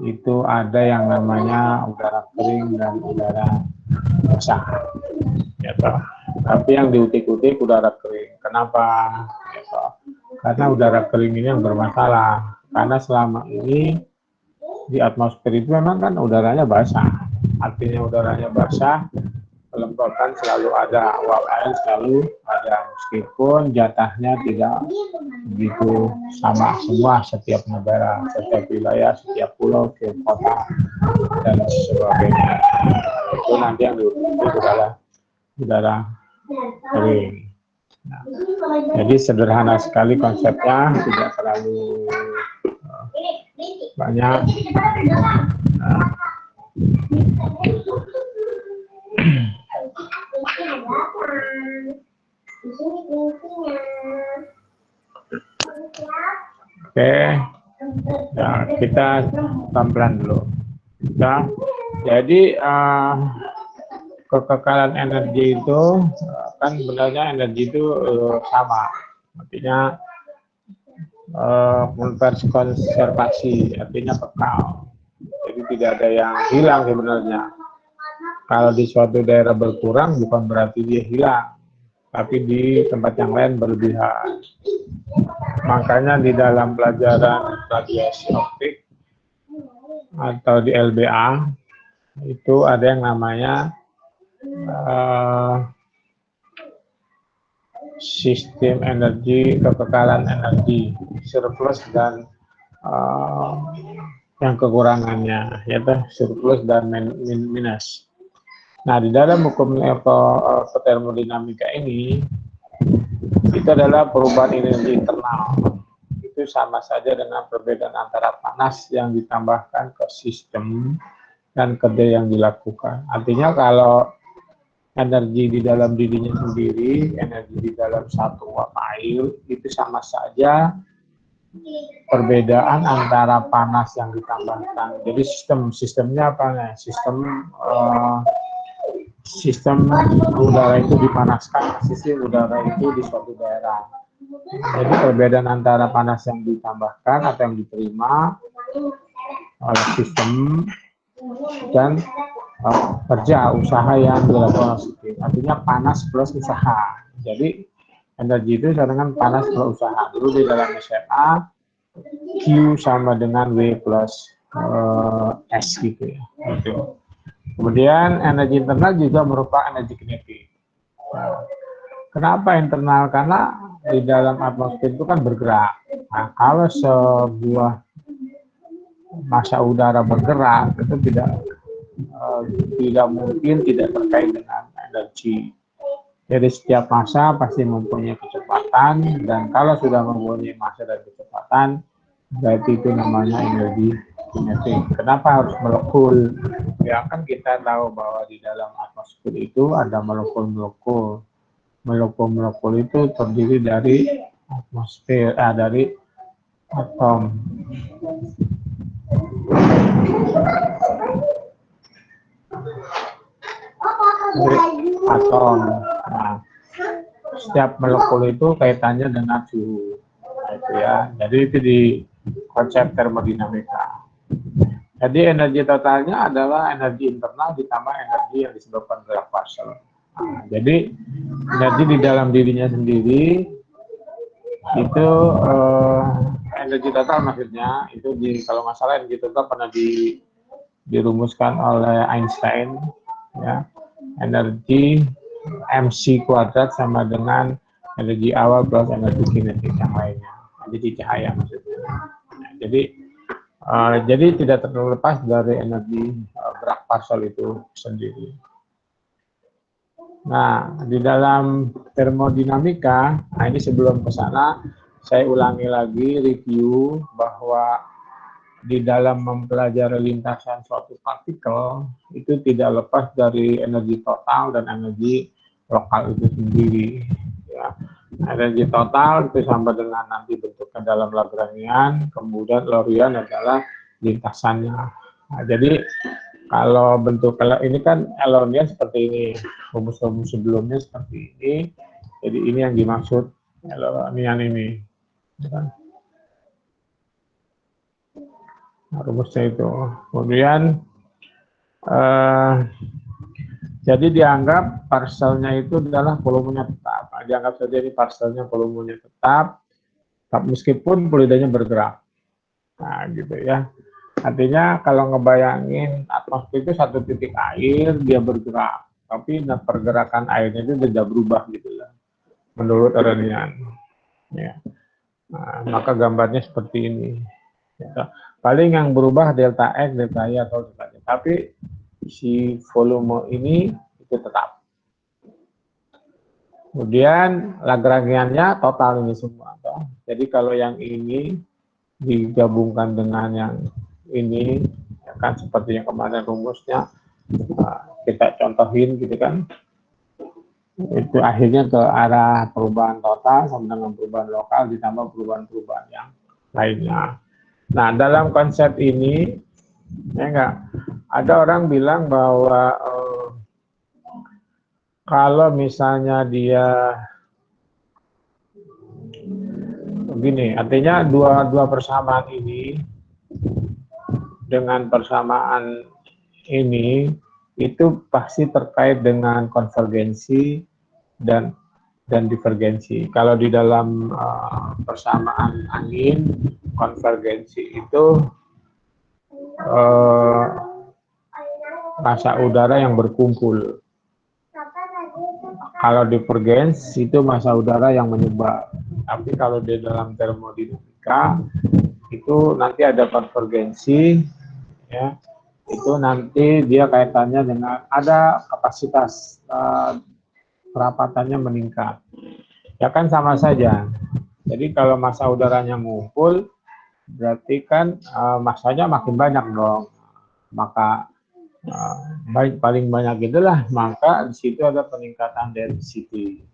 itu ada yang namanya udara kering dan udara basah. Gitu. Tapi yang diutik-utik udara kering. Kenapa? Gitu. Karena udara kering ini yang bermasalah. Karena selama ini di atmosfer itu memang kan udaranya basah. Artinya udaranya basah, kelembapan selalu ada, uap air selalu ada, meskipun jatahnya tidak begitu sama semua setiap negara, setiap wilayah, setiap pulau, setiap kota, dan sebagainya. Itu nanti yang diukur udara kering. Nah, jadi sederhana sekali konsepnya, tidak terlalu banyak. Nah, oke, nah, kita pelan-pelan dulu. Nah, jadi kekekalan energi itu kan sebenarnya energi itu sama, artinya konservasi, artinya kekal. Jadi tidak ada yang hilang sebenarnya. Kalau di suatu daerah berkurang bukan berarti dia hilang, tapi di tempat yang lain berlebihan. Makanya di dalam pelajaran radiasi optik atau di LBA itu ada yang namanya sistem energi, kekekalan energi, surplus dan yang kekurangannya, yaitu surplus dan minus. Nah, di dalam hukum termodinamika ini, itu adalah perubahan energi internal. Itu sama saja dengan perbedaan antara panas yang ditambahkan ke sistem dan kerja yang dilakukan. Artinya kalau energi di dalam dirinya sendiri, energi di dalam satu uap air, itu sama saja perbedaan antara panas yang ditambahkan. Jadi sistemnya apa nih? Sistem udara itu dipanaskan, sistem udara itu di suatu daerah. Jadi perbedaan antara panas yang ditambahkan atau yang diterima oleh sistem dan kerja usaha yang dilakukan oleh sistem. Artinya panas plus usaha. Jadi energi itu sama dengan panas plus usaha. Dulu di dalam SMA Q sama dengan W plus S gitu ya. Gitu. Kemudian energi internal juga merupakan energi kinetik. Nah, kenapa internal? Karena di dalam atmosfer itu kan bergerak. Nah, kalau sebuah massa udara bergerak itu tidak mungkin tidak terkait dengan energi. Jadi setiap massa pasti mempunyai kecepatan, dan kalau sudah mempunyai massa dan kecepatan, berarti itu namanya energi kinetik. Kenapa harus molekul? Ya kan kita tahu bahwa di dalam atmosfer itu ada molekul-molekul. Molekul-molekul itu terdiri dari atmosfer, dari atom. Dari atom. Nah, setiap molekul itu kaitannya dengan suhu. Nah, itu ya. Jadi itu di konsep termodinamika. Jadi energi totalnya adalah energi internal ditambah energi yang disebabkan gerak Pascal. Nah, jadi energi di dalam dirinya sendiri itu energi total maksudnya itu kalau nggak salah energi total pernah dirumuskan oleh Einstein ya, energi mc kuadrat sama dengan energi awal plus energi kinetik yang lainnya, jadi cahaya maksudnya. Nah, jadi tidak terlepas dari energi gerak Pascal itu sendiri. Nah, di dalam termodinamika, nah ini sebelum ke sana, saya ulangi lagi review bahwa di dalam mempelajari lintasan suatu partikel, itu tidak lepas dari energi total dan energi lokal itu sendiri. Ya. Energi total itu sama dengan nanti bentuknya dalam Lagrangian, kemudian Lorentzian adalah lintasannya. Nah, jadi kalau bentuk ini kan Lorentzian seperti ini, rumus-rumus sebelumnya seperti ini, jadi ini yang dimaksud Lorentzian ini. rumusnya itu. Kemudian jadi dianggap parselnya itu adalah volumenya tetap. Nah, dianggap saja ini parselnya volumenya tetap meskipun fluidanya bergerak. Nah, gitu ya. Artinya kalau ngebayangin atmosfer itu satu titik air, dia bergerak. Tapi pergerakan airnya itu tidak berubah gitu ya, menurut Arrhenian. Ya. Nah, maka gambarnya seperti ini. Ya. Paling yang berubah delta X, delta Y, atau delta Y. Tapi si volume ini itu tetap. Kemudian Lagrangiannya total ini semua. Jadi kalau yang ini digabungkan dengan yang ini, ya kan seperti yang kemarin rumusnya kita contohin gitu kan, itu akhirnya ke arah perubahan total sama dengan perubahan lokal ditambah perubahan-perubahan yang lainnya. Nah, dalam konsep ini, ya enggak, ada orang bilang bahwa kalau misalnya dia begini, artinya dua persamaan ini dengan persamaan ini itu pasti terkait dengan konvergensi dan divergensi. Kalau di dalam persamaan angin, konvergensi itu massa udara yang berkumpul. Kalau divergens itu massa udara yang menyebar. Tapi kalau di dalam termodinamika itu nanti ada konvergensi, ya, itu nanti dia kaitannya dengan ada kapasitas kerapatannya meningkat. Ya kan sama saja. Jadi kalau massa udaranya ngumpul, berarti kan massanya makin banyak dong. Maka paling banyak itulah, maka di situ ada peningkatan density.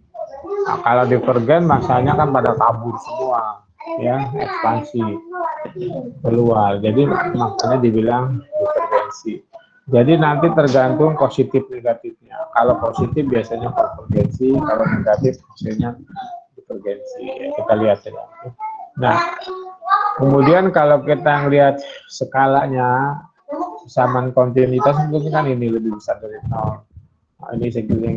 Nah, kalau divergen massanya kan pada kabur semua, ya, ekspansi keluar. Jadi makanya dibilang divergensi. Jadi nanti tergantung positif negatifnya. Kalau positif biasanya konvergensi, kalau negatif hasilnya divergensi. Ya, kita lihat saja. Nah, kemudian kalau kita lihat skalanya, kesamaan kontinuitas mungkin kan ini lebih besar dari 0. Nah, ini segitiga,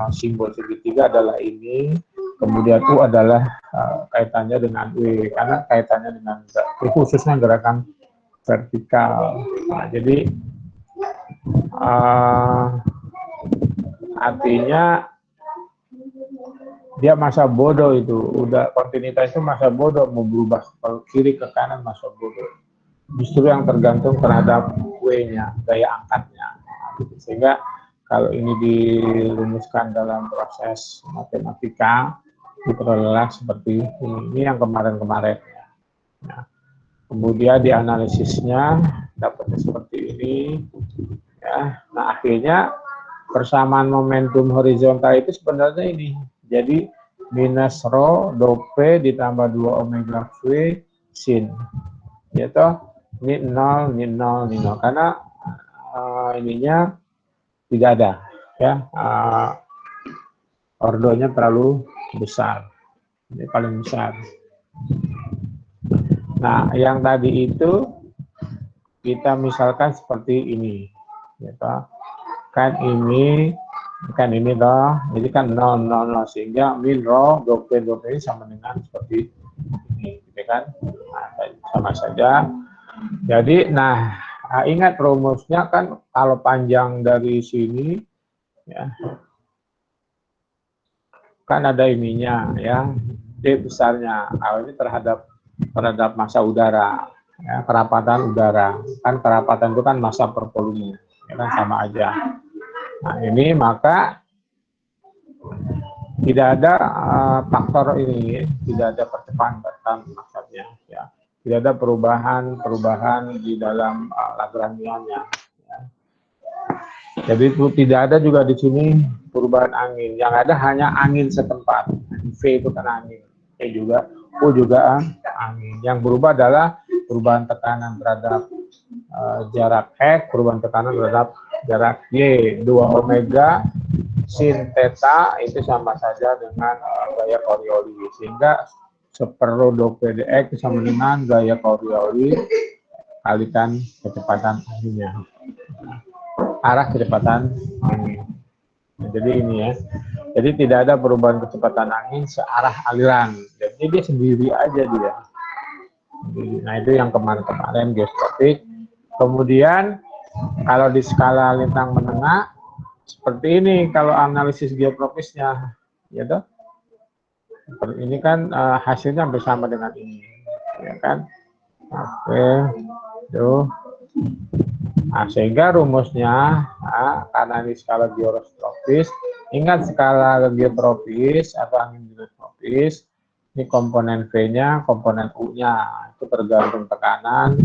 simbol segitiga adalah ini, kemudian U adalah kaitannya dengan W, karena kaitannya dengan khususnya gerakan vertikal. Nah, jadi artinya dia masa bodoh itu, udah kontinuitas itu masa bodoh, mau berubah ke kiri ke kanan masa bodoh. Justru yang tergantung terhadap W-nya, daya angkatnya. Sehingga kalau ini dirumuskan dalam proses matematika, diperoleh seperti ini. Ini yang kemarin-kemarin. Nah, kemudian dianalisisnya dapatnya seperti ini. Ya, nah akhirnya persamaan momentum horizontal itu sebenarnya ini. Jadi minus rho do P ditambah 2 omega V sin. Yaitu ini 0, ini 0, ini 0. Karena ininya tidak ada, ya, ordonya terlalu besar, ini paling besar. Nah, yang tadi itu kita misalkan seperti ini, gitu. Kan ini loh, jadi kan 0, 0, 0, sehingga min rho dope ini sama dengan seperti ini, gitu kan? Nah, sama saja. Jadi, nah, ingat rumusnya kan kalau panjang dari sini, ya, kan ada ininya, ya, D besarnya. Kalau ini terhadap massa udara, ya, kerapatan udara. Kan kerapatan itu kan massa per volume, ya kan sama aja. Nah, ini maka tidak ada faktor ini, tidak ada percepatan maksudnya, ya. Tidak ada perubahan di dalam Lagrangiannya. Ya. Jadi itu tidak ada juga di sini perubahan angin. Yang ada hanya angin setempat. V itu kan angin. E juga, U juga angin. Yang berubah adalah perubahan tekanan terhadap jarak X, perubahan tekanan terhadap jarak Y. 2 omega sin theta itu sama saja dengan gaya Coriolis. Sehingga seperro do PDX sama dengan gaya Coriolis kalikan kecepatan anginnya, arah kecepatan angin. Nah, jadi ini ya, jadi tidak ada perubahan kecepatan angin searah aliran, jadi dia sendiri aja dia. Nah itu yang kemarin-kemarin geostropik. Kemudian kalau di skala lintang menengah seperti ini kalau analisis geotropisnya, ya toh. Ini kan hasilnya hampir sama dengan ini, ya kan? Oke, tuh. Nah, sehingga rumusnya, karena ini skala geotropis, ingat skala geotropis atau angin geotropis, ini komponen V-nya, komponen U-nya, itu tergantung tekanan,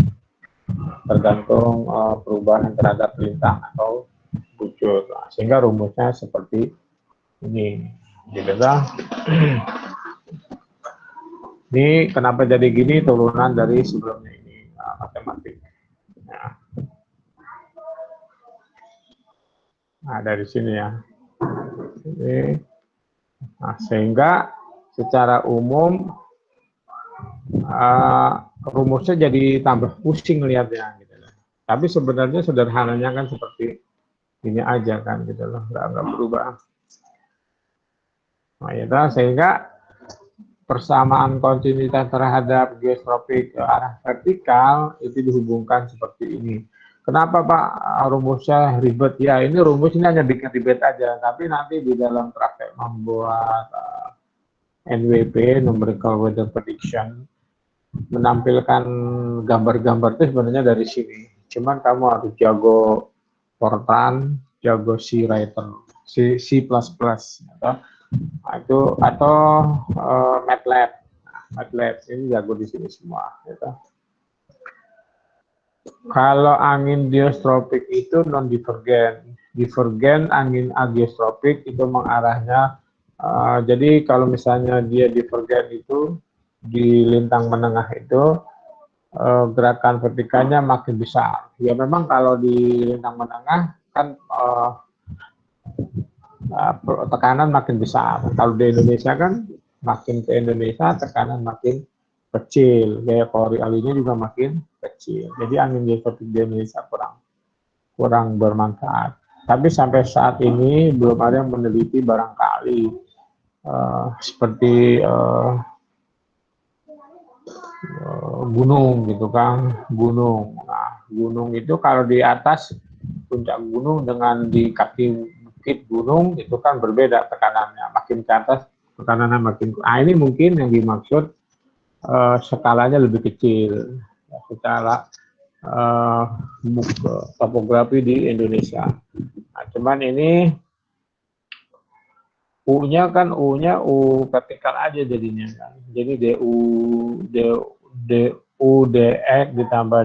tergantung perubahan terhadap lintang atau bujur. Nah, sehingga rumusnya seperti ini, gitu kan? Ini kenapa jadi gini, turunan dari sebelumnya ini, matematik. Nah, dari sini ya. Nah, sehingga secara umum rumusnya jadi tambah pusing lihatnya. Gitu. Tapi sebenarnya sederhananya kan seperti ini aja kan, gitu loh, nggak berubah. Nah, ya, sehingga persamaan kontinuitas terhadap geostropik ke arah vertikal itu dihubungkan seperti ini. Kenapa Pak rumusnya ribet? Ya ini rumus ini hanya bikin ribet aja, tapi nanti di dalam praktek membuat NWP, Numerical Weather Prediction, menampilkan gambar-gambar itu sebenarnya dari sini. Cuman kamu harus jago Fortran, jago C Writer, C++, atau MATLAB. MATLAB ini jago di sini semua. Gitu. Kalau angin geostropik itu non-divergen. Divergen angin ageostropik itu mengarahnya. Jadi kalau misalnya dia divergen itu di lintang menengah itu gerakan vertikalnya makin besar. Ya memang kalau di lintang menengah kan tekanan makin besar. Kalau di Indonesia kan makin ke Indonesia tekanan makin kecil. Gaya Coriolisnya juga makin kecil. Jadi angin geostropik di Indonesia kurang bermanfaat. Tapi sampai saat ini belum ada yang meneliti barangkali seperti gunung gitu kan, gunung. Nah, gunung itu kalau di atas puncak gunung dengan di kaki bukit gunung itu kan berbeda tekanannya, makin ke atas tekanannya makin. Nah ini mungkin yang dimaksud skalanya lebih kecil ya, secara topografi di Indonesia. Nah, cuman ini U-nya kan U-nya U vertikal aja jadinya kan. Jadi DUDX ditambah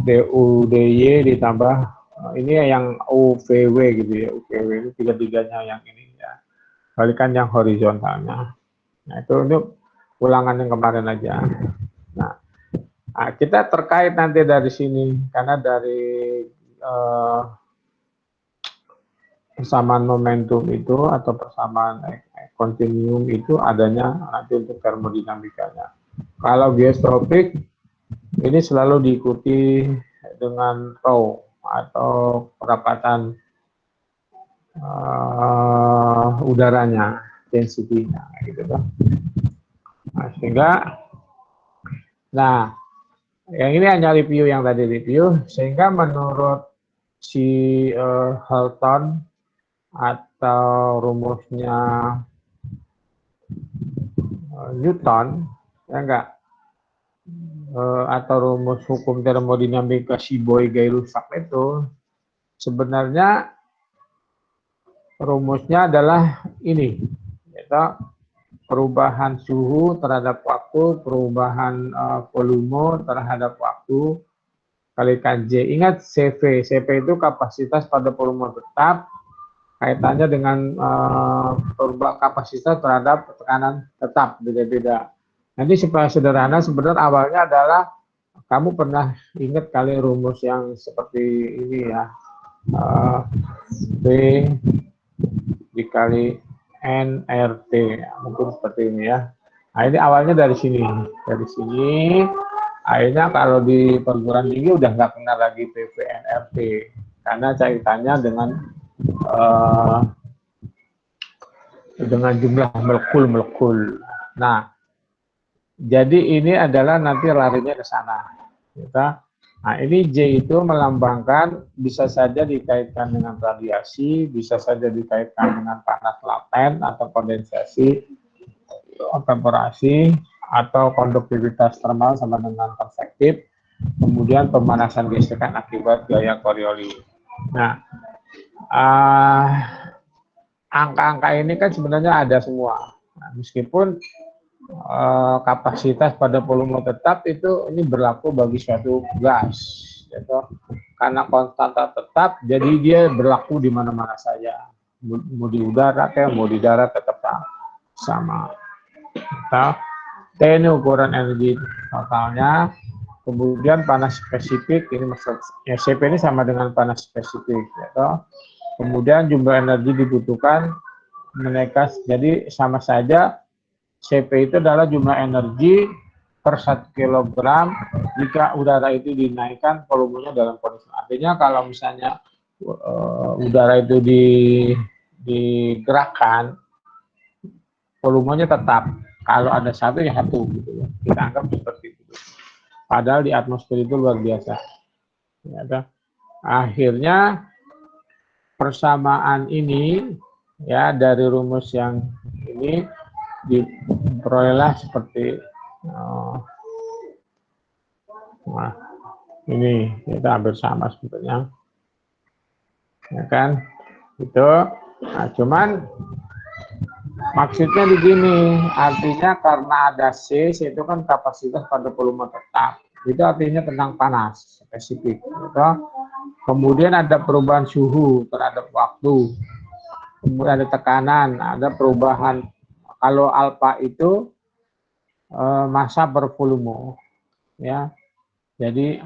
DUDY ditambah ini yang UVW gitu ya. UVW itu tiga-tiganya yang ini ya. Balikan yang horizontalnya. Nah, itu ulangan yang kemarin aja. Nah, kita terkait nanti dari sini karena dari persamaan momentum itu atau persamaan kontinuum itu adanya nanti untuk termodinamikanya. Kalau geostropik ini selalu diikuti dengan rho atau perapatan udaranya, density-nya gitu kan. Nah, sehingga yang ini hanya review yang tadi review, sehingga menurut si Halton atau rumusnya Newton, ya enggak, atau rumus hukum termodinamika si Boy-Gay-Lussac itu sebenarnya rumusnya adalah ini, yaitu perubahan suhu terhadap waktu, perubahan volume terhadap waktu kalikan J. Ingat CV, CV itu kapasitas pada volume tetap, kaitannya dengan perubahan kapasitas terhadap tekanan tetap, beda-beda. Nanti supaya sederhana, sebenarnya awalnya adalah kamu pernah ingat kali rumus yang seperti ini ya, V dikali NRT, mungkin seperti ini ya. Nah ini awalnya dari sini, Akhirnya kalau di perguruan tinggi udah nggak kenal lagi PV NRT karena kaitannya dengan jumlah molekul. Nah, jadi ini adalah nanti larinya ke sana. Nah, ini J itu melambangkan bisa saja dikaitkan dengan radiasi, bisa saja dikaitkan dengan panas laten atau kondensasi, evaporasi, atau konduktivitas termal sama dengan konvektif, kemudian pemanasan gesekan akibat gaya Coriolis. Nah, angka-angka ini kan sebenarnya ada semua. Nah, meskipun kapasitas pada volume tetap itu ini berlaku bagi suatu gas, gitu. Karena konstanta tetap, jadi dia berlaku di mana-mana saja. Mau di udara, mau di darat tetap sama. T ini ukuran energi totalnya. Kemudian panas spesifik, ini maksudnya CP ini sama dengan panas spesifik. Gitu. Kemudian jumlah energi dibutuhkan menaikkan, jadi sama saja CP itu adalah jumlah energi per 1 kilogram jika udara itu dinaikkan volumenya dalam kondisi. Artinya kalau misalnya udara itu digerakkan, volumenya tetap. Kalau ada satu ya satu gitu ya. Kita anggap seperti itu. Padahal di atmosfer itu luar biasa. Ya, akhirnya persamaan ini ya dari rumus yang ini diperolehlah seperti nah, ini kita hampir sama sebetulnya, ya kan? Itu, nah, cuman maksudnya begini, artinya karena ada C itu kan kapasitas pada volume tetap, itu artinya tentang panas spesifik. Gitu. Kemudian ada perubahan suhu terhadap waktu, kemudian ada tekanan, ada perubahan. Kalau alfa itu massa per volume, ya. Jadi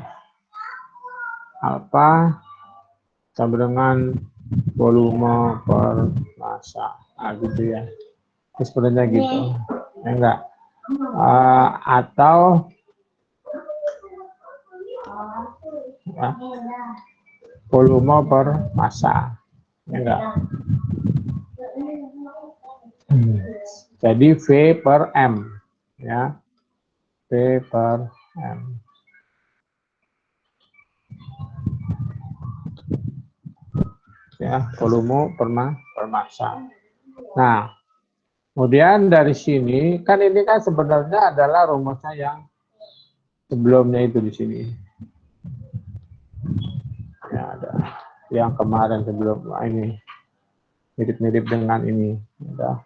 alfa sama dengan volume per massa, nah, gitu ya. Sebenarnya gitu, ya enggak? Atau ya, volume per massa, ya enggak? Jadi V per M, ya, V per M. Ya, volume per massa. Nah, kemudian dari sini kan ini kan sebenarnya adalah rumusnya yang sebelumnya itu di sini. Ya, ada yang kemarin sebelum ini mirip-mirip dengan ini. Ada.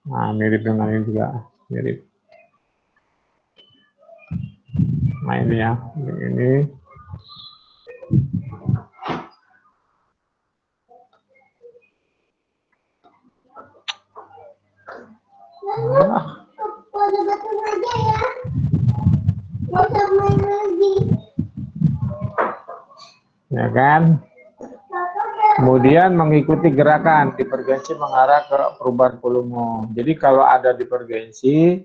Nah, mirip dengan ini juga mirip. Nah, ini ya, ini. Ya kan? Kemudian mengikuti gerakan divergensi mengarah ke perubahan volume. Jadi kalau ada divergensi,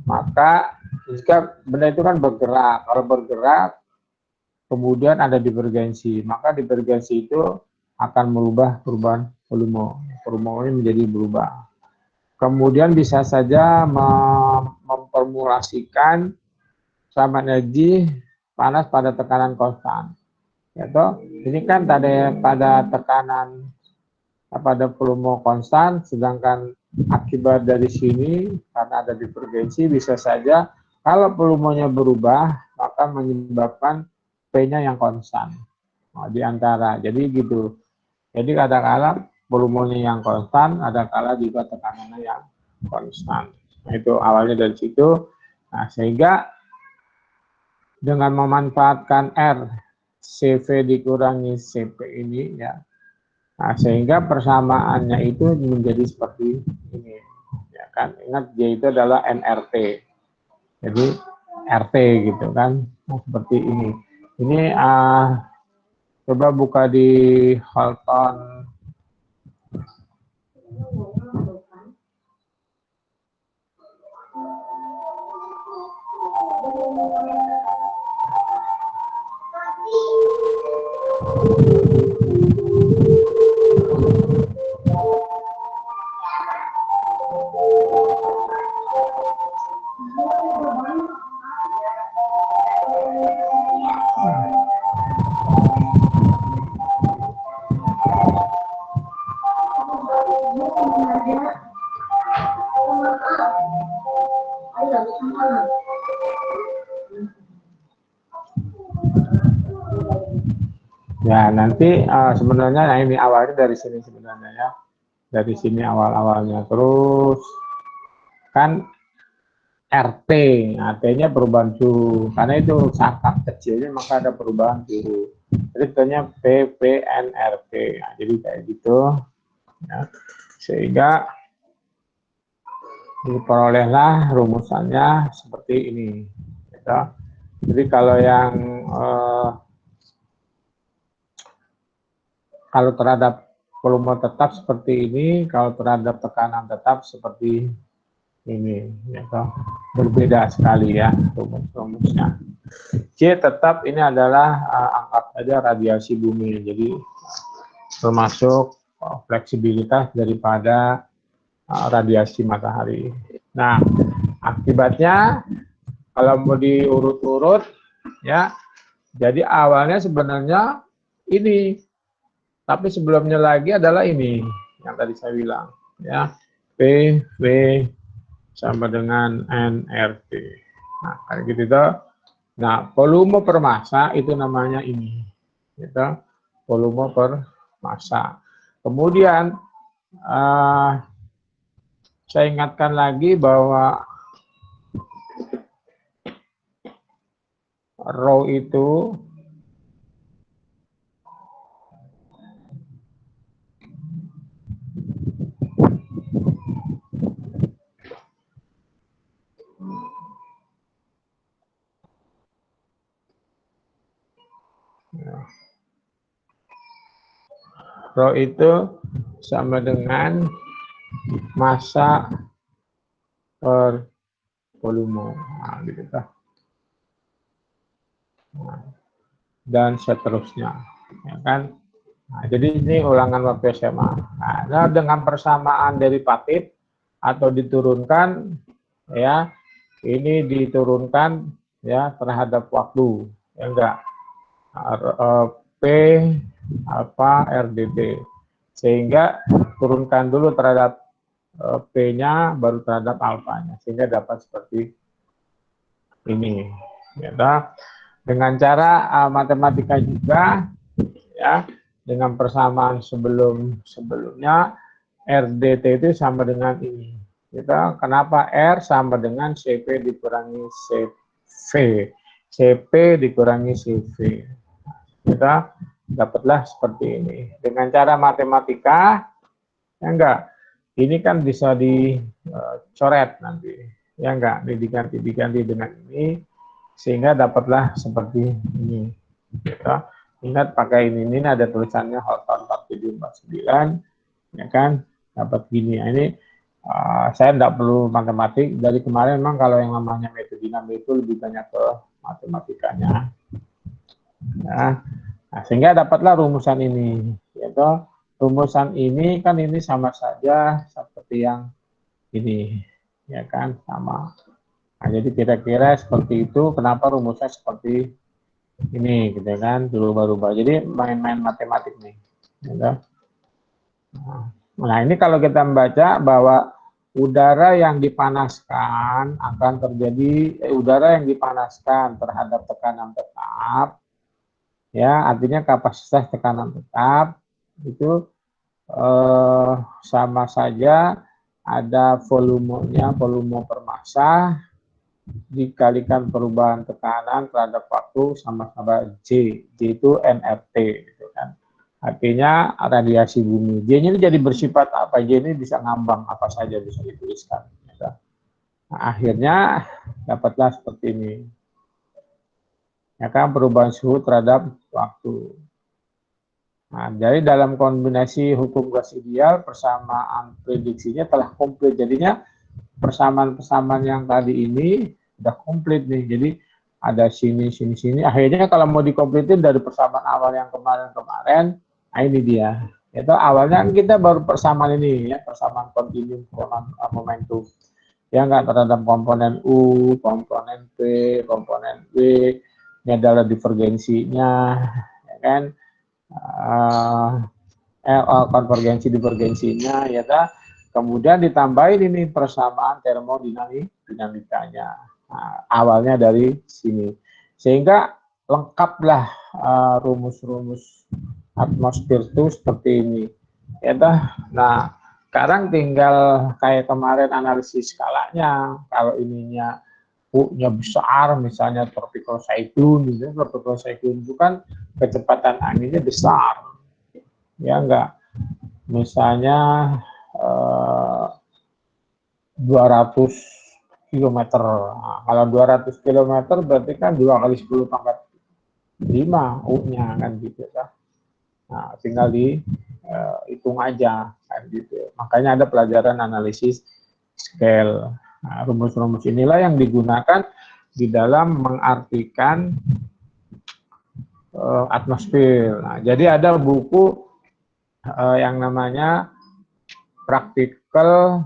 maka jika benda itu kan bergerak, kalau bergerak kemudian ada divergensi, maka divergensi itu akan merubah perubahan volume. Volumenya menjadi berubah. Kemudian bisa saja memformulasikan sama energi panas pada tekanan konstan. Ya toh, ini kan tadi pada tekanan pada volume konstan, sedangkan akibat dari sini karena ada divergensi bisa saja kalau volumenya berubah maka menyebabkan P-nya yang konstan. Nah, di antara, jadi gitu. Jadi kadang-kala volumenya yang konstan, ada kala juga tekanannya yang konstan. Nah, itu awalnya dari situ. Nah, sehingga dengan memanfaatkan R, CV dikurangi CP ini ya. Nah, sehingga persamaannya itu menjadi seperti ini. Ya kan, ingat J itu adalah NRT. Jadi RT gitu kan. Nah, seperti ini. Ini coba buka di Halton. Ya, nanti sebenarnya nah ini awalnya dari sini sebenarnya ya. Dari sini awal-awalnya. Terus kan RT, artinya perubahan suhu. Karena itu sangkak kecilnya maka ada perubahan suhu. Jadi tentunya PPNRT. Nah, jadi kayak gitu. Ya. Sehingga diperolehlah rumusannya seperti ini. Gitu. Jadi kalau yang kalau terhadap volume tetap seperti ini, kalau terhadap tekanan tetap seperti ini, gitu. Berbeda sekali ya rumus-rumusnya. C tetap ini adalah angkat saja radiasi bumi, jadi termasuk fleksibilitas daripada radiasi matahari. Nah, akibatnya kalau mau diurut-urut ya, jadi awalnya sebenarnya ini, tapi sebelumnya lagi adalah ini yang tadi saya bilang ya, PV sama dengan nRT. Nah, kayak gitu tuh. Nah, volume per massa itu namanya ini, gitu. Volume per massa. Kemudian saya ingatkan lagi bahwa rho itu sama dengan massa per volume. Nah, gitu. Nah, dan seterusnya, ya kan? Nah, jadi ini ulangan waktu SMA. Nah, dengan persamaan derivatif atau diturunkan, ya, ini diturunkan ya terhadap waktu, ya enggak? P alfa RDT, sehingga turunkan dulu terhadap P-nya baru terhadap alfanya, sehingga dapat seperti ini, ya. Dengan cara matematika juga, ya, dengan persamaan sebelumnya RDT itu sama dengan ini. Kita kenapa R sama dengan CP dikurangi CV, CP dikurangi CV. Kita dapatlah seperti ini. Dengan cara matematika, ya enggak, ini kan bisa dicoret nanti, ya enggak, diganti dengan ini, sehingga dapatlah seperti ini. Kita ingat pakai ini ada tulisannya Horton 4749, ya kan, dapat gini. Nah, ini saya tidak perlu matematik, dari kemarin memang kalau yang namanya metode dinamik itu lebih banyak ke matematikanya. Ya. Nah, sehingga dapatlah rumusan ini, yaitu rumusan ini kan ini sama saja seperti yang ini, ya kan, sama. Nah, jadi kira-kira seperti itu. Kenapa rumusnya seperti ini, gitu kan, berubah-ubah. Jadi main-main matematik nih, gitu. Nah, ini kalau kita membaca bahwa udara yang dipanaskan akan terjadi, udara yang dipanaskan terhadap tekanan tetap, ya, artinya kapasitas tekanan tetap itu sama saja ada volumenya, volume per massa dikalikan perubahan tekanan terhadap waktu sama-sama J. J itu nRT, gitu kan. Artinya radiasi bumi. J-nya ini jadi bersifat apa? J ini bisa ngambang apa saja bisa dituliskan. Gitu. Nah, akhirnya dapatlah seperti ini. Ya kan, perubahan suhu terhadap waktu. Nah, jadi dalam kombinasi hukum gas ideal, persamaan prediksinya telah komplit. Jadinya persamaan-persamaan yang tadi ini sudah komplit nih. Jadi ada sini, sini, sini. Akhirnya kalau mau dikompletin dari persamaan awal yang kemarin-kemarin, nah ini dia. Itu awalnya kan kita baru persamaan ini ya, persamaan kontinum, momentum. Ya nggak terhadap komponen U, komponen P, komponen W, ini adalah divergensinya, ya kan? Konvergensi divergensinya, ya kan? Kemudian ditambahin ini persamaan termodinamikanya. Nah, awalnya dari sini, sehingga lengkaplah rumus-rumus atmosfer itu seperti ini. Ya nah, sekarang tinggal kayak kemarin analisis skalanya. Kalau ininya U-nya besar, misalnya tropical cyclone, gitu. Tropical cyclone itu kan kecepatan anginnya besar, ya enggak. Misalnya 200 kilometer. Nah, kalau 200 kilometer berarti kan 2 kali 10 pangkat 5 U-nya kan gitu ya. Nah, tinggal hitung aja kan gitu. Makanya ada pelajaran analisis scale. Nah, rumus-rumus inilah yang digunakan di dalam mengartikan atmosfer. Nah, jadi ada buku yang namanya praktikal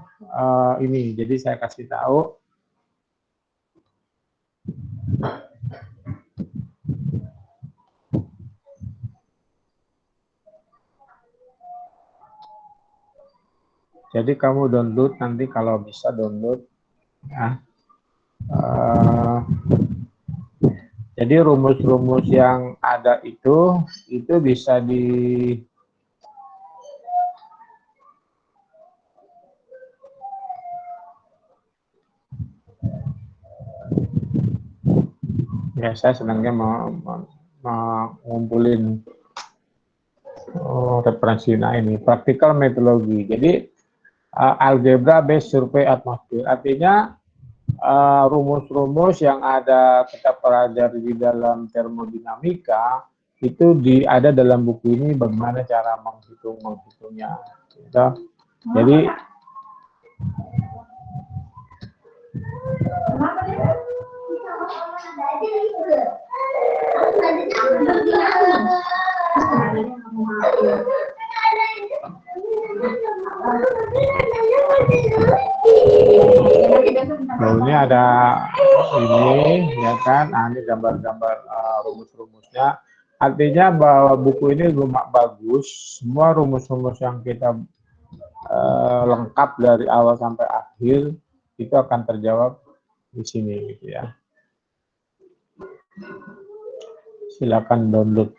ini. Jadi saya kasih tahu. Jadi kamu download nanti kalau bisa download ya. Jadi rumus-rumus yang ada itu bisa ya saya senangnya mengumpulin referensi. Nah ini praktikal metodologi. Jadi algebra based survey atmosfer, artinya rumus-rumus yang ada kita pelajari di dalam termodinamika itu ada dalam buku ini, bagaimana cara menghitungnya. Gitu. Jadi nah, ini ada ini ya kan, nah, ini gambar-gambar rumus-rumusnya. Artinya bahwa buku ini bagus, semua rumus-rumus yang kita lengkap dari awal sampai akhir itu akan terjawab di sini gitu ya. Silakan download,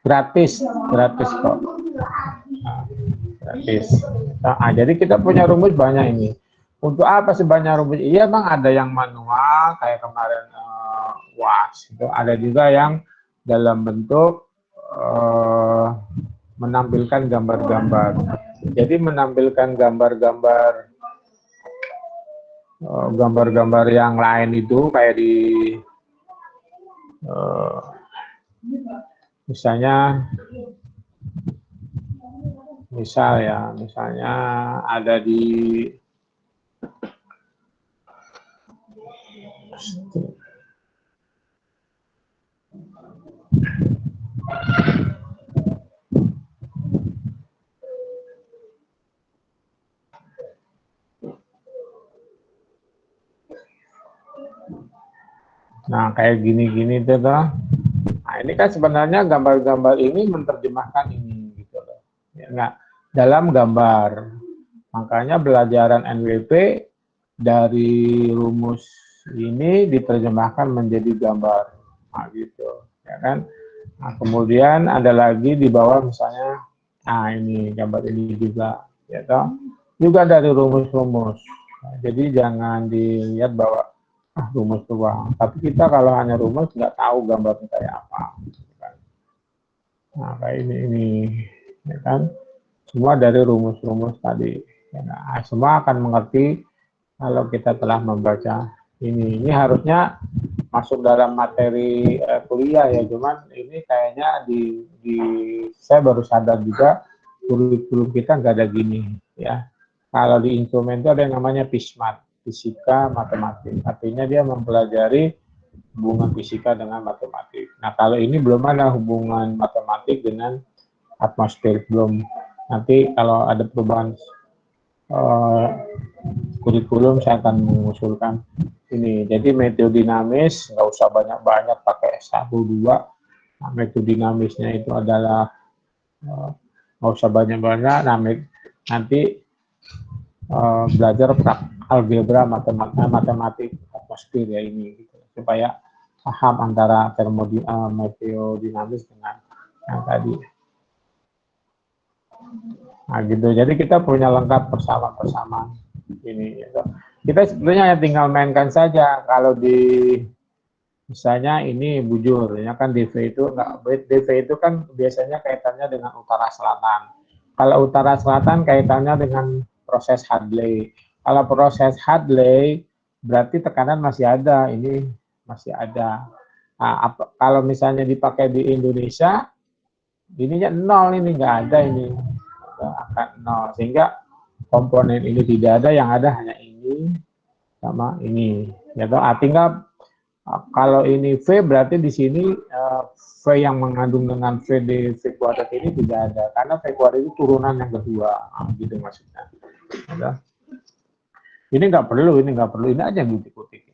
gratis kok. Nah, gratis. Nah, jadi kita punya rumus banyak ini. Untuk apa sih banyak rumus? Iya, bang, ada yang manual kayak kemarin UAS. Itu ada juga yang dalam bentuk menampilkan gambar-gambar. Jadi menampilkan gambar-gambar yang lain itu kayak di misalnya ada di nah kayak gini-gini tuh. Nah, ini kan sebenarnya gambar-gambar ini menerjemahkan ini gitu loh. Ya, enggak, dalam gambar. Makanya pelajaran NWP dari rumus ini diterjemahkan menjadi gambar. Nah, gitu, ya kan? Nah, kemudian ada lagi di bawah misalnya, nah ini gambar ini juga, ya toh? Juga dari rumus-rumus. Nah, jadi jangan dilihat bahwa rumus doang. Tapi kita kalau hanya rumus nggak tahu gambarnya kayak apa. Nah kayak ini, ya kan? Semua dari rumus-rumus tadi. Nah, semua akan mengerti kalau kita telah membaca ini. Ini harusnya masuk dalam materi kuliah ya, cuman ini kayaknya saya baru sadar juga kurikulum kita nggak ada gini ya. Kalau di instrumen itu ada yang namanya FISMAT, fisika matematik. Artinya dia mempelajari hubungan fisika dengan matematik. Nah, kalau ini belum ada hubungan matematik dengan atmosfer, belum. Nanti kalau ada perubahan kurikulum, saya akan mengusulkan ini. Jadi meteodinamis nggak usah banyak-banyak pakai 1, 2. Nah, meteodinamisnya itu adalah nggak usah banyak-banyak. Nah, nanti belajar algebra matematik atmosfer ya ini, gitu, supaya paham antara meteodinamis dengan yang tadi. Nah, gitu. Jadi kita punya lengkap persamaan ini. Gitu. Kita sebenarnya tinggal mainkan saja. Kalau di misalnya ini bujur, ya kan DV itu enggak, DV itu kan biasanya kaitannya dengan utara selatan. Kalau utara selatan kaitannya dengan proses Hadley. Kalau proses Hadley berarti tekanan masih ada, ini masih ada. Nah, kalau misalnya dipakai di Indonesia, ininya 0, ini nggak ada ini, akan 0, sehingga komponen ini tidak ada, yang ada hanya ini sama ini. Ya, tinggal kalau ini V berarti di sini V yang mengandung dengan V di V kuadrat ini tidak ada, karena V kuadrat itu turunan yang kedua, gitu maksudnya. Ya. Ini nggak perlu, ini aja yang diikuti.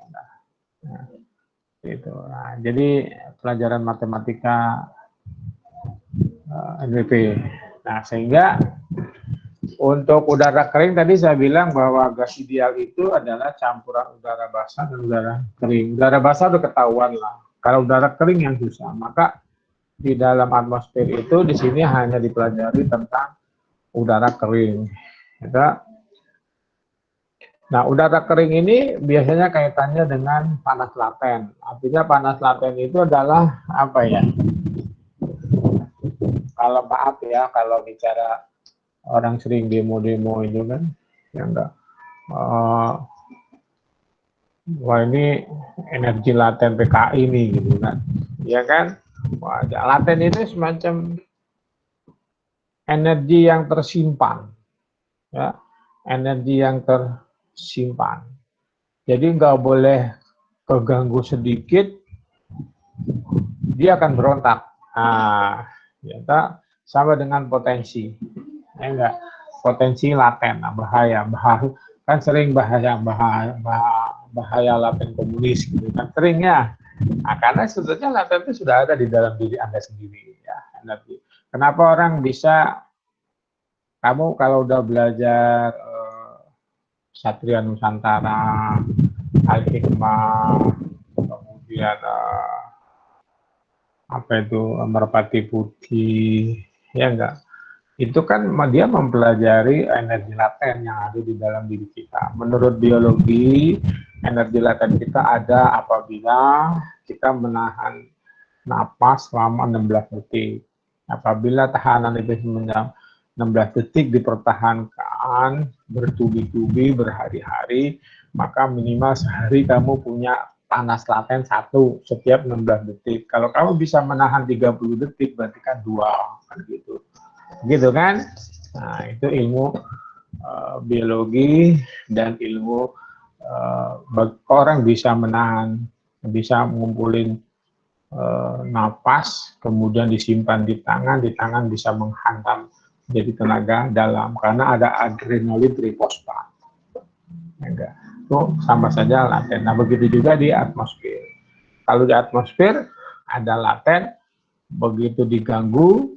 Nah, gitu. Nah, jadi pelajaran matematika NWP. Nah, sehingga untuk udara kering tadi saya bilang bahwa gas ideal itu adalah campuran udara basah dan udara kering. Udara basah udah ketahuan lah. Kalau udara kering yang susah, maka di dalam atmosfer itu di sini hanya dipelajari tentang udara kering. Nah, udara kering ini biasanya kaitannya dengan panas laten. Artinya panas laten itu adalah apa ya? Kalau maaf ya, kalau bicara orang sering demo-demo itu kan, ya enggak. Wah, ini energi laten PKI nih, gitu kan. Ya kan? Wah, laten itu semacam energi yang tersimpan. Ya, energi yang tersimpan. Jadi nggak boleh keganggu sedikit, dia akan berontak. Nah, ya, sama dengan potensi. Ya enggak? Potensi laten, nah, bahaya kan sering bahaya laten komunis gitu kan seringnya. Nah, karena sebetulnya laten itu sudah ada di dalam diri Anda sendiri ya. Kenapa orang bisa, kamu kalau udah belajar Satria Nusantara, Al-Hikmah, kemudian apa itu Merpati Putih, ya enggak? Itu kan dia mempelajari energi laten yang ada di dalam diri kita. Menurut biologi, energi laten kita ada apabila kita menahan napas selama 16 detik. Apabila tahanan itu 16 detik dipertahankan bertubi-tubi berhari-hari, maka minimal sehari kamu punya panas laten 1 setiap 16 detik. Kalau kamu bisa menahan 30 detik, berarti kan 2, kan gitu. Gitu kan? Nah, itu ilmu biologi dan ilmu orang bisa menahan, bisa mengumpulin napas, kemudian disimpan di tangan bisa menghantam jadi tenaga dalam karena ada adrenalin trifosfat. Enggak, itu sama saja laten. Nah, begitu juga di atmosfer. Kalau di atmosfer ada laten, begitu diganggu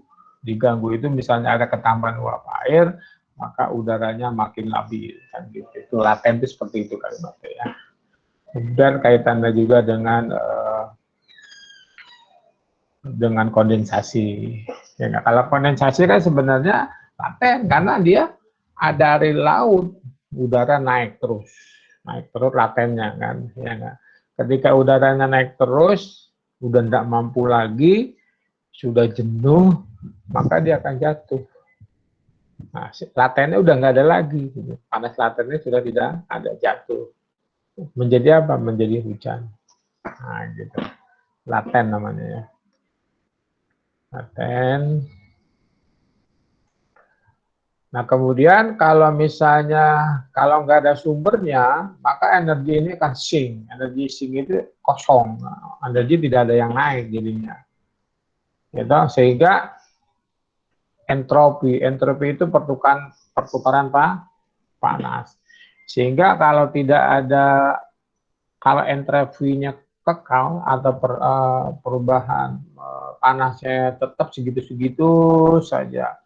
itu misalnya ada ketambahan uap air, maka udaranya makin labil kan gitu. Itu laten itu seperti itu kalimatnya ya. Kemudian kaitannya juga dengan kondensasi. Ya, kalau kondensasi kan sebenarnya laten karena dia ada dari laut, udara naik terus latennya kan. Ya, ketika udaranya naik terus, udah tidak mampu lagi, sudah jenuh, maka dia akan jatuh. Nah, latennya udah nggak ada lagi, gitu. Panas latennya sudah tidak ada, jatuh. Menjadi apa? Menjadi hujan. Nah, gitu. Laten namanya ya. Laten. Nah, kemudian kalau misalnya kalau nggak ada sumbernya, maka energi ini akan sink. Energi sink itu kosong. Nah, energi tidak ada yang naik jadinya. Gitu. Sehingga entropi itu pertukaran panas. Sehingga kalau tidak ada, kalau entropinya kekal atau perubahan panasnya tetap segitu-segitu saja,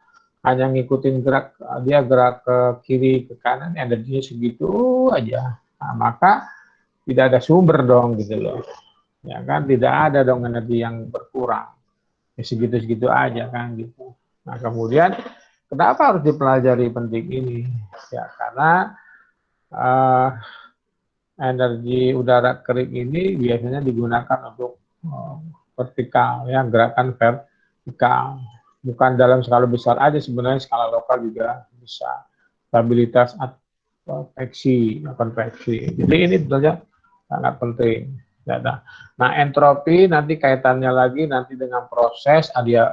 hanya ngikutin dia gerak ke kiri ke kanan, energinya segitu aja, nah, maka tidak ada sumber dong gitu loh, ya kan, tidak ada dong energi yang berkurang, ya, segitu-segitu aja kan gitu. Nah, kemudian kenapa harus dipelajari penting ini, ya karena energi udara kering ini biasanya digunakan untuk vertikal, ya, gerakan vertikal. Bukan dalam skala besar aja, sebenarnya skala lokal juga bisa. Stabilitas konveksi. Jadi ini sebenarnya sangat penting. Nah, entropi nanti kaitannya lagi nanti dengan proses ada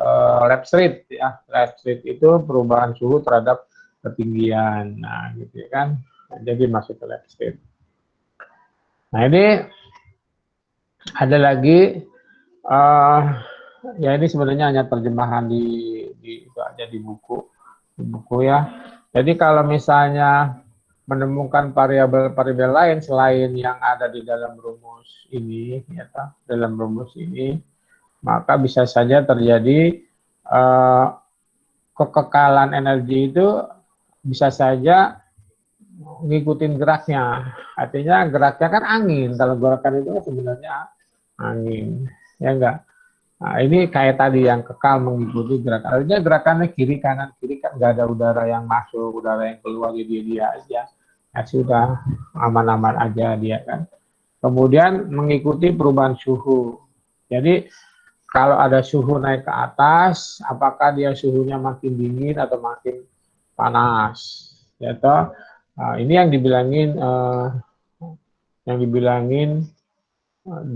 lap rate, ya. Lap rate itu perubahan suhu terhadap ketinggian. Nah, gitu kan. Nah, jadi masuk ke lap rate. Nah, ini ada lagi, ya ini sebenarnya hanya terjemahan itu aja di buku ya. Jadi kalau misalnya menemukan variabel-variabel lain selain yang ada di dalam rumus ini, ya, dalam rumus ini, maka bisa saja terjadi kekekalan energi itu bisa saja ngikutin geraknya. Artinya geraknya kan angin. Kalau gerakan itu sebenarnya angin, ya enggak. Nah, ini kayak tadi yang kekal mengikuti gerakan. Artinya gerakannya kiri kanan nggak ada udara yang masuk, udara yang keluar, jadi dia aja. Ya sudah, aman-aman aja dia kan. Kemudian mengikuti perubahan suhu. Jadi kalau ada suhu naik ke atas, apakah dia suhunya makin dingin atau makin panas? Ya toh. Nah, ini yang dibilangin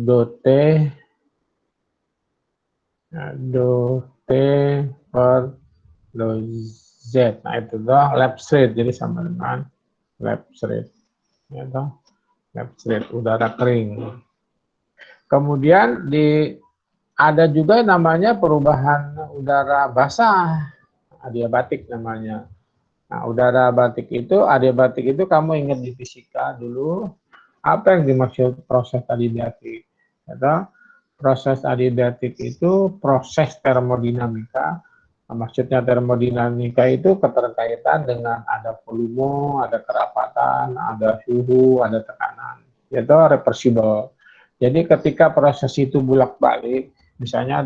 dot T per dot Z. Nah, itu tuh lap rate, jadi sama dengan lap rate. Ya toh, lap rate udara kering. Kemudian ada juga namanya perubahan udara basah, adiabatik namanya. Nah, udara batik itu, adiabatik itu kamu ingat di fisika dulu, apa yang dimaksud proses adiabatik? Atau proses adiabatik itu proses termodinamika. Nah, maksudnya termodinamika itu keterkaitan dengan ada volume, ada kerapatan, ada suhu, ada tekanan. Itu reversible. Jadi ketika proses itu bolak-balik, misalnya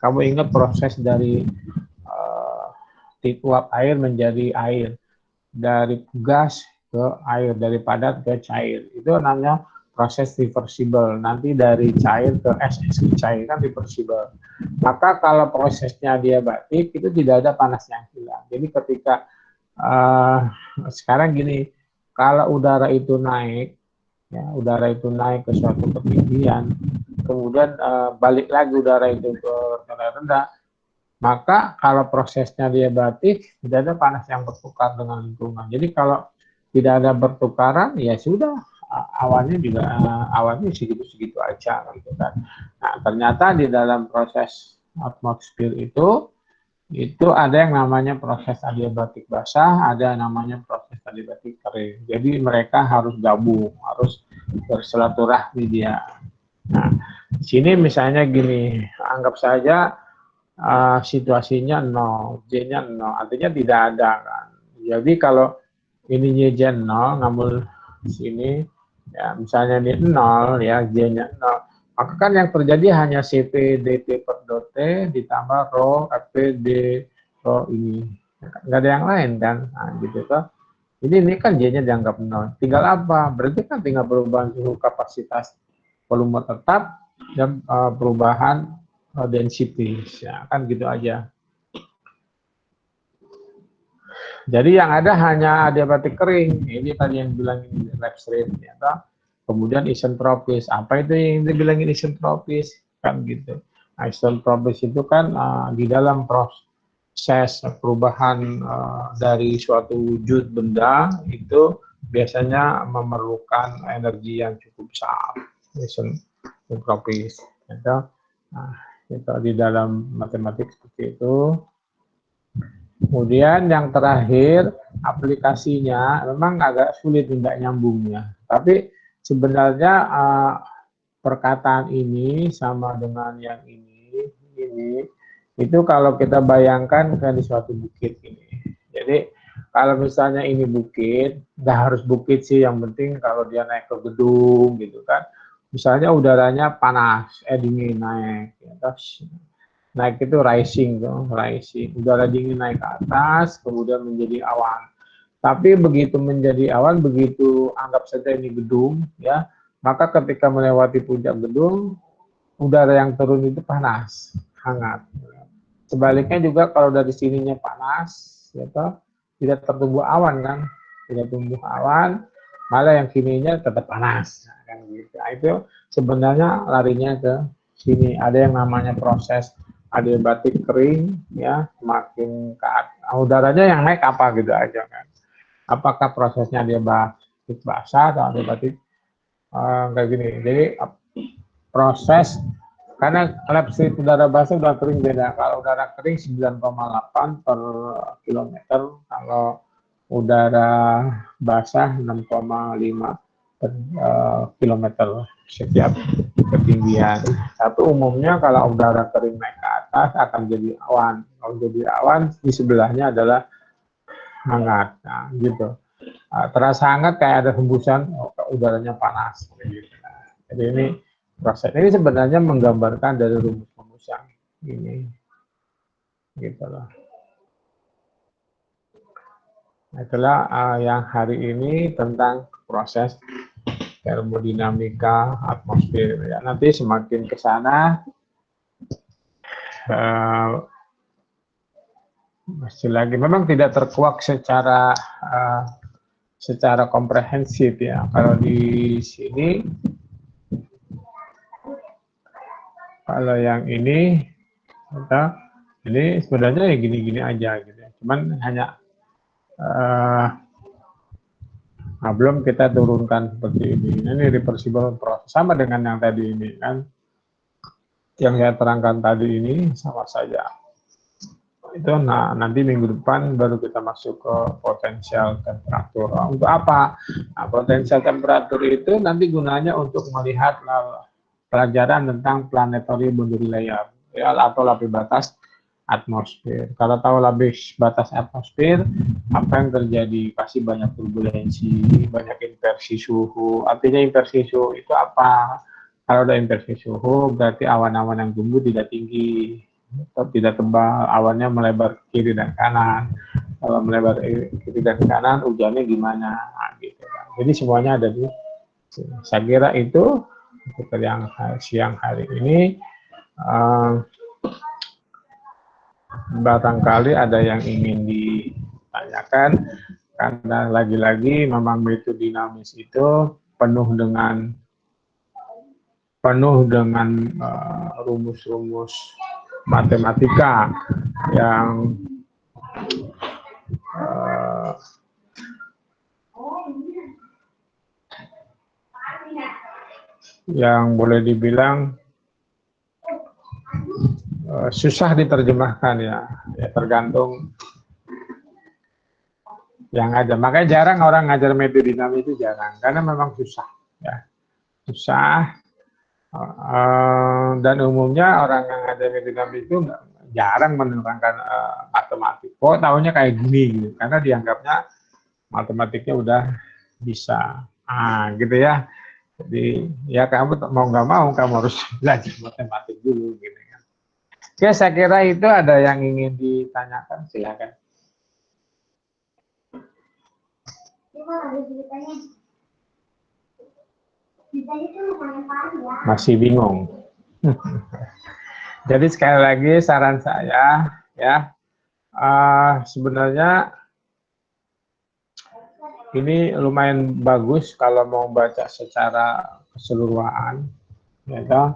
kamu ingat proses dari uap air menjadi air, dari gas ke air, dari padat ke cair, itu namanya proses reversible. Nanti dari cair ke es ke cair kan reversible. Maka kalau prosesnya adiabatik itu tidak ada panas yang hilang. Jadi ketika sekarang gini, kalau udara itu naik, ya, udara itu naik ke suatu ketinggian, kemudian balik lagi udara itu ke rendah, maka kalau prosesnya diabatik, tidak ada panas yang bertukar dengan lingkungan. Jadi kalau tidak ada bertukaran, ya sudah, awannya segitu-segitu aja, gitu kan. Nah, ternyata di dalam proses atmosfer itu ada yang namanya proses adiabatik basah, ada yang namanya proses adiabatik kering. Jadi mereka harus gabung, harus bersilaturahmi dia. Nah, di sini misalnya gini, anggap saja situasinya 0, J-nya 0, artinya tidak ada kan. Jadi kalau ininya J 0, ngambil di sini, ya misalnya ini 0, ya J-nya 0, maka kan yang terjadi hanya CP dt per dot T ditambah rho FP d rho ini. Nggak ada yang lain kan, nah, gitu kan. Jadi ini kan J-nya dianggap 0. Tinggal apa? Berarti kan tinggal perubahan suhu kapasitas volume tetap dan perubahan density, ya kan gitu aja. Jadi yang ada hanya adiabatik kering, ini tadi yang bilangin lap rate, ya, kemudian isentropis. Apa itu yang dibilangin isentropis? Kan gitu. Nah, isentropis itu kan di dalam perubahan dari suatu wujud benda itu biasanya memerlukan energi yang cukup besar, entropis. Itu, itu di dalam matematik seperti itu. Kemudian yang terakhir, aplikasinya memang agak sulit tidak nyambungnya. Tapi sebenarnya perkataan ini sama dengan yang ini, itu kalau kita bayangkan kan di suatu bukit ini. Jadi kalau misalnya ini bukit, nggak harus bukit sih, yang penting kalau dia naik ke gedung gitu kan. Misalnya udaranya panas, dingin naik, ya, terus naik itu rising, udara dingin naik ke atas, kemudian menjadi awan. Tapi begitu menjadi awan, begitu anggap saja ini gedung, ya, maka ketika melewati puncak gedung, udara yang turun itu panas, hangat. Sebaliknya juga kalau dari sininya panas, ya, tidak tertumbuh awan kan, tidak tumbuh awan, malah yang sininya tetap panas, kan gitu. Nah, itu sebenarnya larinya ke sini. Ada yang namanya proses adiabatik kering, ya, semakin ke udaranya yang naik apa gitu aja kan. Apakah prosesnya adiabatik basah atau adiabatik kayak gini. Jadi proses karena lapse udara basah udara kering beda. Kalau udara kering 9,8 per kilometer, kalau udara basah 6,5 per kilometer setiap ketinggian. Satu umumnya kalau udara kering naik ke atas akan jadi awan. Kalau jadi awan di sebelahnya adalah hangat, nah, gitu. Terasa hangat kayak ada hembusan, udaranya panas. Gitu. Nah, jadi ini proses ini sebenarnya menggambarkan dari rumus-rumus yang ini, gitu loh. Itulah yang hari ini tentang proses termodinamika atmosfer. Ya, nanti semakin ke sana masih lagi memang tidak terkuak secara komprehensif ya. Kalau di sini, kalau yang ini sebenarnya ya gini-gini aja gitu. Cuman hanya belum kita turunkan seperti ini. Ini reversible proses sama dengan yang tadi ini kan. Yang saya terangkan tadi ini sama saja. Itu nanti minggu depan baru kita masuk ke potensial temperatur. Untuk apa? Nah, potensial temperatur itu nanti gunanya untuk melihat pelajaran tentang planetary boundary layer, ya, atau lapis batas atmosfer. Kalau tahu lapis batas atmosfer, apa yang terjadi? Pasti banyak turbulensi, banyak inversi suhu. Artinya inversi suhu itu apa? Kalau ada inversi suhu, berarti awan-awan yang tumbuh tidak tinggi, tidak tebal, awannya melebar ke kiri dan kanan. Kalau melebar ke kiri dan kanan, hujannya gimana? Nah, gitu kan. Jadi semuanya ada di sini. Saya kira itu untuk yang siang hari ini. Barangkali ada yang ingin ditanyakan, karena lagi-lagi memang metode dinamis itu penuh dengan rumus-rumus matematika yang boleh dibilang susah diterjemahkan ya, tergantung yang ada. Makanya jarang orang ngajar metode dinamis itu, jarang, karena memang susah ya, susah. Dan umumnya orang yang ngajar metode dinamis itu jarang menerangkan matematik. Kok tahunya kayak gini gitu, karena dianggapnya matematiknya udah bisa, gitu ya. Jadi ya kamu mau nggak mau kamu harus belajar matematik dulu gitu kan. Oke, saya kira itu. Ada yang ingin ditanyakan, silakan. Masih bingung? Jadi sekali lagi saran saya ya, sebenarnya ini lumayan bagus kalau mau baca secara keseluruhan, ya.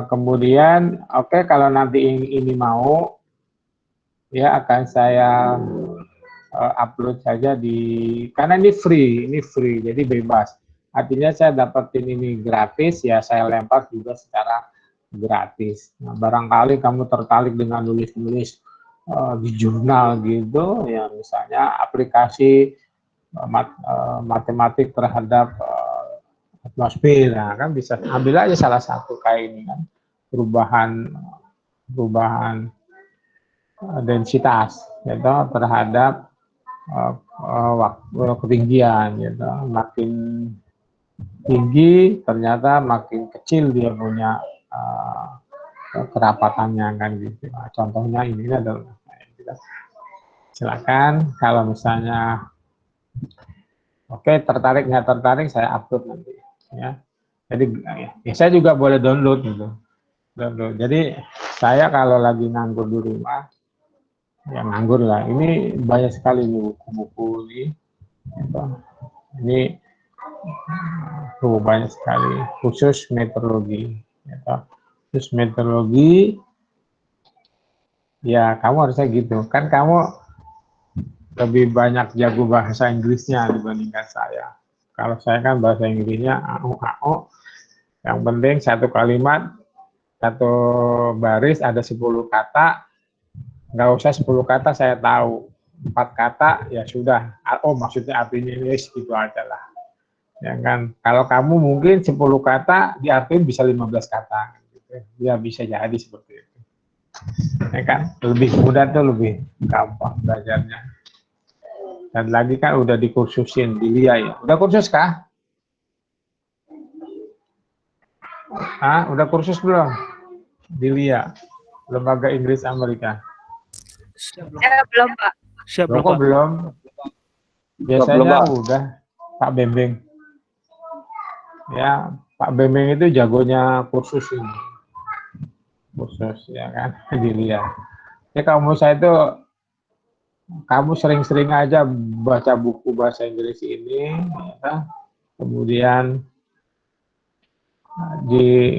Kemudian, oke, kalau nanti ini mau, ya akan saya upload saja karena ini free, jadi bebas. Artinya saya dapetin ini gratis, ya saya lempar juga secara gratis. Nah, barangkali kamu tertarik dengan nulis-nulis di jurnal gitu, ya misalnya aplikasi matematik terhadap atmosfer, nah kan bisa ambil aja salah satu kayak ini kan, perubahan perubahan densitas gitu terhadap ketinggian gitu. Makin tinggi ternyata makin kecil dia punya kerapatannya kan gitu. Nah, contohnya ini adalah gitu. Silakan kalau misalnya oke, tertarik nggak tertarik saya upload nanti ya. Jadi ya, saya juga boleh download gitu. Download. Jadi saya kalau lagi nganggur di rumah ya nganggur lah. Ini banyak sekali buku-buku ini. Gitu. Ini banyak sekali khusus meteorologi. Gitu. Khusus meteorologi ya kamu harusnya gitu. Kan kamu lebih banyak jago bahasa Inggrisnya dibandingkan saya. Kalau saya kan bahasa Inggrisnya AO, yang penting satu kalimat, satu baris ada 10 kata, nggak usah 10 kata saya tahu. 4 kata ya sudah, oh maksudnya artinya ini gitu aja lah. Ya kan, kalau kamu mungkin 10 kata diartiin bisa 15 kata. Gitu. Ya bisa jadi seperti itu. Ya kan, lebih mudah tuh lebih gampang belajarnya. Dan lagi kan udah dikursusin di LIA ya. Udah kursus kah? Udah kursus belum? Di LIA, Lembaga Inggris Amerika. Belum, Pak. Loh, kok belum? Biasanya udah, Pak Bembeng. Ya, Pak Bembeng itu jagonya kursus ini. Kursus, ya kan, di LIA. Ya kamu saya itu, kamu sering-sering aja baca buku bahasa Inggris ini, ya, kemudian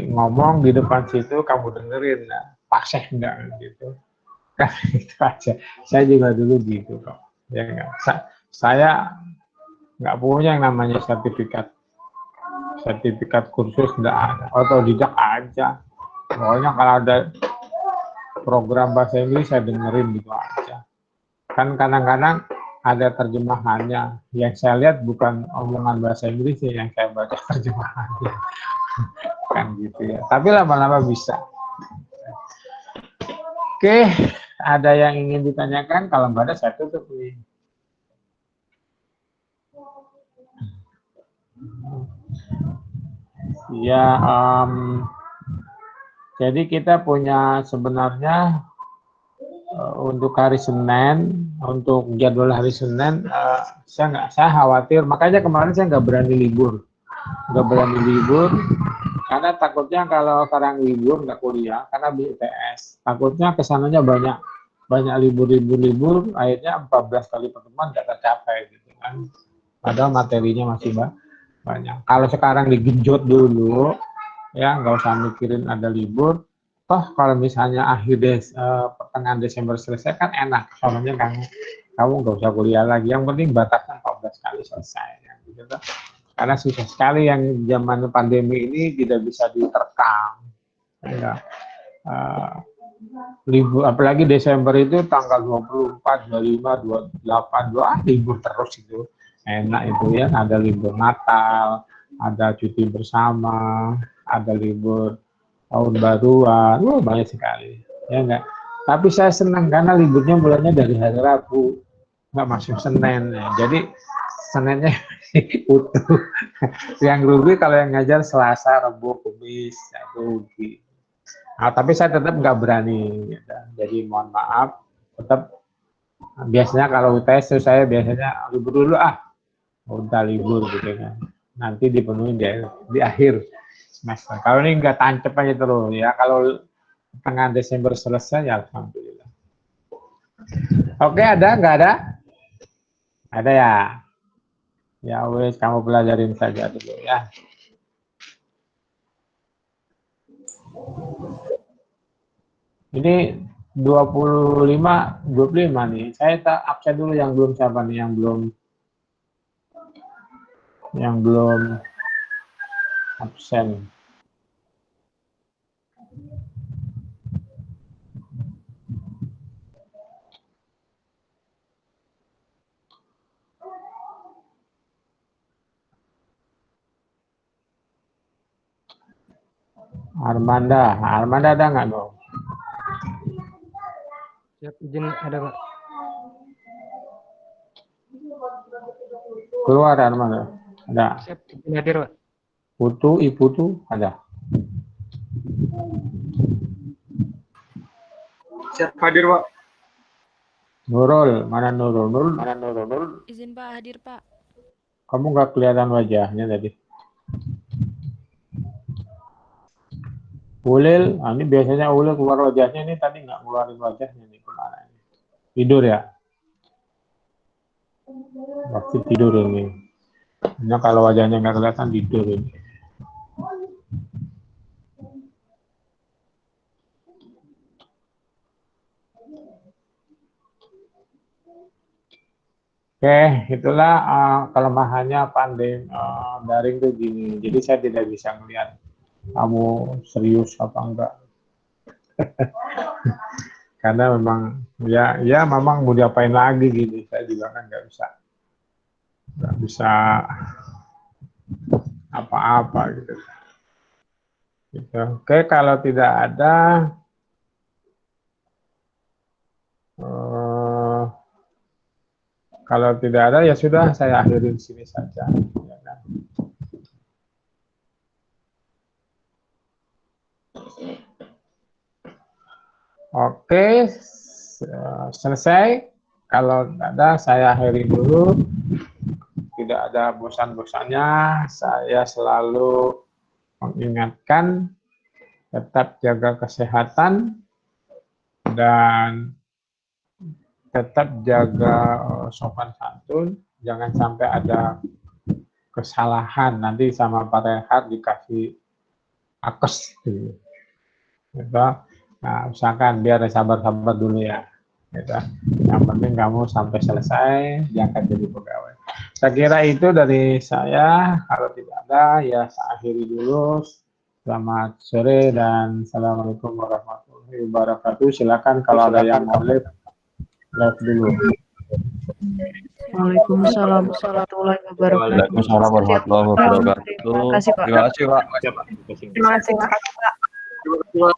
ngomong di depan situ kamu dengerin, nah, paseh enggak gitu. Kan itu aja. Saya juga dulu gitu kok. Ya enggak. Saya nggak punya yang namanya sertifikat kursus, nggak ada. Otodidak aja. Pokoknya kalau ada program bahasa Inggris saya dengerin gitu aja. Kan kadang-kadang ada terjemahannya. Yang saya lihat bukan omongan bahasa Inggris yang saya baca terjemahannya. Kan gitu ya. Tapi lama-lama bisa. Oke, ada yang ingin ditanyakan? Kalau nggak ada saya tutup nih. Ya, jadi kita punya sebenarnya untuk hari Senin, untuk jadwal hari Senin, saya khawatir, makanya kemarin saya nggak berani libur, karena takutnya kalau sekarang libur nggak kuliah, karena BTS, takutnya kesananya banyak libur, akhirnya 14 kali pertemuan nggak tercapai gitu kan, padahal materinya masih banyak. Kalau sekarang digenjot dulu, ya nggak usah mikirin ada libur. Toh kalau misalnya pertengahan Desember selesai kan enak, soalnya kamu nggak usah kuliah lagi. Yang penting batasnya 14 kali selesai. Ya, gitu. Karena susah sekali yang zaman pandemi ini tidak bisa diterkam. Ya. Libur, apalagi Desember itu tanggal 24, 25, 28, libur terus itu. Enak itu ya, ada libur Natal, ada cuti bersama, ada libur tahun baruan, banyak sekali. Ya enggak. Tapi saya senang karena liburnya mulainya dari hari Rabu, nggak masuk Senin. Ya. Jadi Seninnya utuh. Yang rugi kalau yang ngajar Selasa, Rabu, Kamis, ya rugi. Nah, tapi saya tetap nggak berani. Gitu. Jadi mohon maaf, tetap biasanya kalau UTS saya biasanya libur dulu udah libur gitu kan. Nanti dipenuhi di akhir semester. Kalau ini nggak tancap aja terus ya. Kalau tengah Desember selesai ya alhamdulillah. Oke, ada nggak ada? Ada ya. Ya wes kamu pelajarin saja dulu ya. Ini 25 nih. Saya tak absen dulu yang belum siapa nih, yang belum absen. Armanda ada nggak dong? Siap, izin ada Pak. Keluar Armanda, ada. Siap, izin hadir Pak. Ibu tuh ada. Siap hadir, Pak. Nurul, mana Nurul? Izin Pak, hadir Pak. Kamu nggak kelihatan wajahnya tadi. Ulil, ini biasanya Ulil keluar wajahnya, ini tadi nggak ngeluarin wajahnya nih kemana? Tidur ya? Pasti tidur ini. Ini kalau wajahnya nggak kelihatan tidur ini. Oke, itulah kelemahannya pandai daring tuh gini. Jadi saya tidak bisa melihat kamu serius apa enggak. Karena memang ya memang mau diapain lagi gitu. Saya juga kan nggak bisa apa-apa gitu. Oke, kalau tidak ada ya sudah, saya akhiri di sini saja. Ya kan? Oke, selesai. Kalau tidak ada, saya akhiri dulu. Tidak ada bosan-bosannya. Saya selalu mengingatkan, tetap jaga kesehatan dan tetap jaga sopan santun. Jangan sampai ada kesalahan nanti sama Pak Rehat dikasih akes gitu. Nah, usahakan biar sabar-sabar dulu ya. Gitu. Yang penting kamu sampai selesai, diangkat jadi pegawai. Saya kira itu dari saya. Kalau tidak ada, ya saya akhiri dulu. Selamat sore dan Assalamualaikum warahmatullahi wabarakatuh. Silakan kalau ada yang mau live dulu. Waalaikumsalam warahmatullahi wabarakatuh. Waalaikumsalam warahmatullahi wabarakatuh. Terima kasih Pak. Terima kasih Pak. Terima kasih Pak.